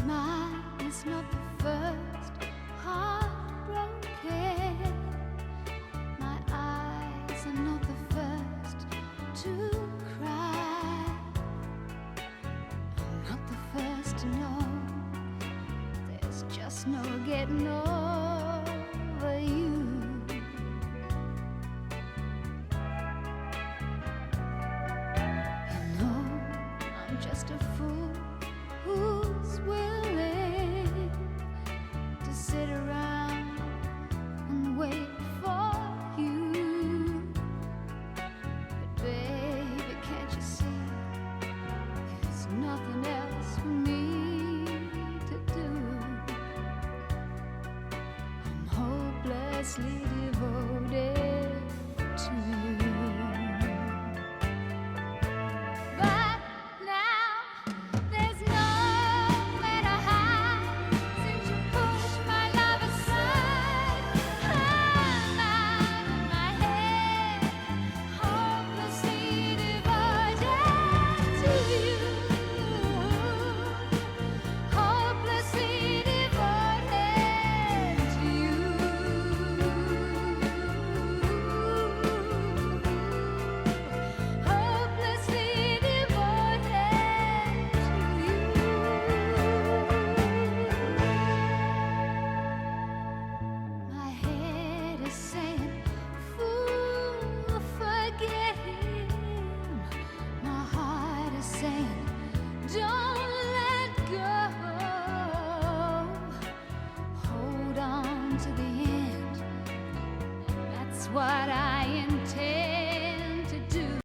Mine is not the first heartbroken. My eyes are not the first to cry. I'm not the first to know. There's just no getting over you. You know, I'm just a fool who's willing to sit around and wait for you. But baby, can't you see, there's nothing else for me to do. I'm hopelessly devoted to you. But now there's nowhere to hide since you pushed my love aside. I'm out of my head, hopelessly devoted to you. Hopelessly devoted to you. Hopelessly devoted to you. My head is saying, fool, forget him. My heart is saying, don't let go. Hold on to the end. That's what I intend.